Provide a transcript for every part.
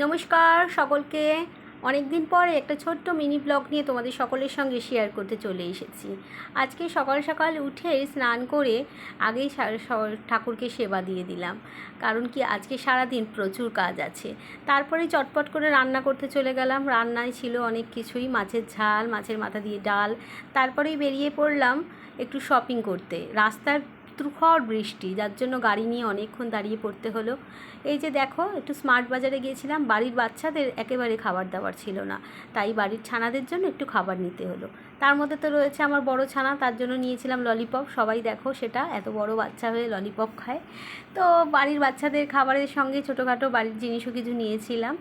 নমস্কার সকলকে। অনেক দিন পরে একটা ছোট্ট মিনি ব্লগ নিয়ে তোমাদের সকলের সঙ্গে শেয়ার করতে চলে এসেছি। আজকে সকাল সকাল উঠে স্নান করে আগেই ঠাকুরকে সেবা দিয়ে দিলাম, কারণ কি আজকে সারাদিন প্রচুর কাজ আছে। তারপরে চটপট করে রান্না করতে চলে গেলাম। রান্নায় ছিল অনেক কিছুই, মাছের ঝাল, মাছের মাথা দিয়ে ডাল। তারপরেই বেরিয়ে পড়লাম একটু শপিং করতে। রাস্তার তুখর বৃষ্টি, যার জন্য গাড়ি নিয়ে অনেকক্ষণ দাঁড়িয়ে পড়তে হলো। এই যে দেখো, একটু স্মার্ট বাজারে গিয়েছিলাম। বাড়ির বাচ্চাদের একেবারে খাবার দাবার ছিল না, তাই বাড়ির ছানাদের জন্য একটু খাবার নিতে হলো। তার মধ্যে তো রয়েছে আমার বড় ছানা, তার জন্য নিয়েছিলাম ললিপপ। সবাই দেখো সেটা, এত বড় বাচ্চা হয়ে ললিপপ খায়। তো বাড়ির বাচ্চাদের খাবারের সঙ্গে ছোটোখাটো বাড়ির জিনিসও কিছু নিয়েছিলাম।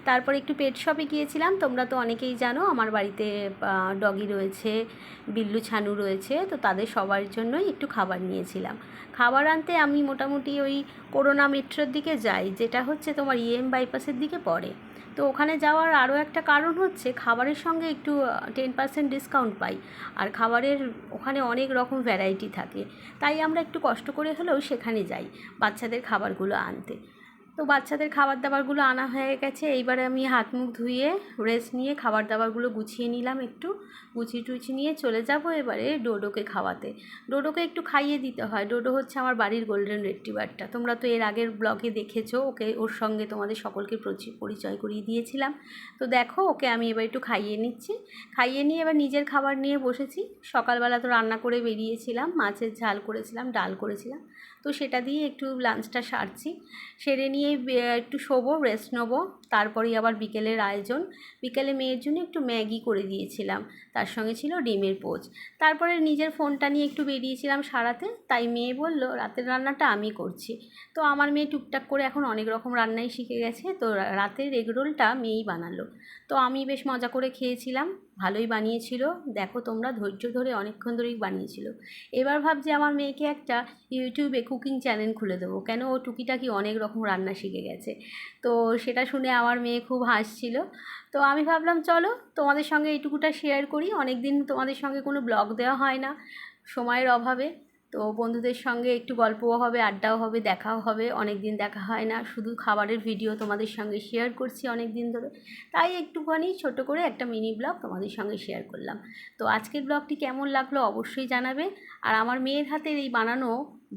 তারপর একটু পেট শপে গিয়েছিলাম। তোমরা তো অনেকেই জানো আমার বাড়িতে ডগি রয়েছে, বিল্লু ছানু রয়েছে, তো তাদের সবার জন্যই একটু খাবার নিয়েছিলাম। খাবার আনতে আমি মোটামুটি ওই করোনা মেট্রোর দিকে যাই, যেটা হচ্ছে তোমার বাইপাসের দিকে পড়ে। তো ওখানে যাওয়ার আরও একটা কারণ হচ্ছে খাবারের সঙ্গে একটু 10% ডিসকাউন্ট পাই, আর খাবারের ওখানে অনেক রকম ভ্যারাইটি থাকে। তাই আমরা একটু কষ্ট করে হলেও সেখানে যাই বাচ্চাদের খাবারগুলো আনতে। তো বাচ্চাদের খাবার দাবারগুলো আনা হয়ে গেছে। এইবারে আমি হাত মুখ ধুয়ে রেস্ট নিয়ে খাবার দাবারগুলো গুছিয়ে নিলাম, একটু গুছিয়ে টুছিয়ে নিয়ে চলে যাব এবারে ডোডোকে খাওয়াতে। ডোডোকে একটু খাইয়ে দিতে হয়। ডোডো হচ্ছে আমার বাড়ির গোল্ডেন রিট্রিভারটা। তোমরা তো এর আগের ব্লগে দেখেছো ওকে, ওর সঙ্গে তোমাদের সকলকে পরিচয় করিয়ে দিয়েছিলাম। তো দেখো, ওকে আমি এবার একটু খাইয়ে নিচ্ছি। খাইয়ে নিয়ে এবার নিজের খাবার নিয়ে বসেছি। সকালবেলা তো রান্না করে বেরিয়েছিলাম, মাছের ঝাল করেছিলাম, ডাল করেছিলাম, তো সেটা দিয়ে একটু লাঞ্চটা সারছি। সেরে নিয়ে একটু শোবো, রেস্ট নেবো। তারপরেই আবার বিকেলের আয়োজন। বিকেলে মেয়ের জন্য একটু ম্যাগি করে দিয়েছিলাম, তার সঙ্গে ছিল ডিমের পোচ। তারপরে নিজের ফোনটা নিয়ে একটু বেরিয়েছিলাম সারাতে। তাই মেয়ে বলল রাতের রান্নাটা আমি করছি। তো আমার মেয়ে টুকটাক করে এখন অনেক রকম রান্নাই শিখে গেছে। তো রাতের এগরোলটা মেয়েই বানালো। তো আমি বেশ মজা করে খেয়েছিলাম, ভালোই বানিয়েছিল। দেখো তোমরা, ধৈর্য ধরে অনেকক্ষণ ধরেই বানিয়েছিল। এবার ভাবছি আমার মেয়েকে একটা ইউটিউবে কুকিং চ্যানেল খুলে দেবো, কেন ও টুকিটাকি অনেক রকম রান্না শিখে গেছে। তো সেটা শুনে আমার মেয়ে খুব হাসছিল। তো আমি ভাবলাম চলো তোমাদের সঙ্গে এইটুকুটা শেয়ার করি। অনেক দিন তোমাদের সঙ্গে কোনো ব্লগ দেওয়া হয় না সময়ের অভাবে। তো বন্ধুদের সঙ্গে একটু গল্পও হবে, আড্ডাও হবে, দেখাও হবে। অনেক দিন দেখা হয় না, শুধু খাবারের ভিডিও তোমাদের সঙ্গে শেয়ার করছি অনেক দিন ধরে। তাই একটুখানি ছোট করে একটা মিনি ব্লগ তোমাদের সঙ্গে শেয়ার করলাম। তো আজকের ব্লগটি কেমন লাগলো অবশ্যই জানাবে। আর আমার মেয়ের হাতের এই বানানো,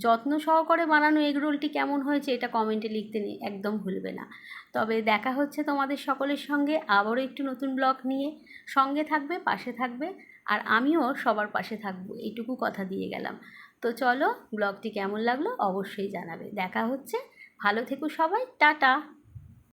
যত্ন সহকারে বানানো এগরোলটি কেমন হয়েছে এটা কমেন্টে লিখতে একদম ভুলবে না। তবে দেখা হচ্ছে তোমাদের সকলের সঙ্গে আবারও একটু নতুন ব্লগ নিয়ে। সঙ্গে থাকবে, পাশে থাকবে, আর আমিও সবার পাশে থাকবো, এইটুকু কথা দিয়ে গেলাম। তো চলো, ব্লগটি কেমন লাগলো অবশ্যই জানাবে। দেখা হচ্ছে, ভালো থেকো সবাই, টাটা।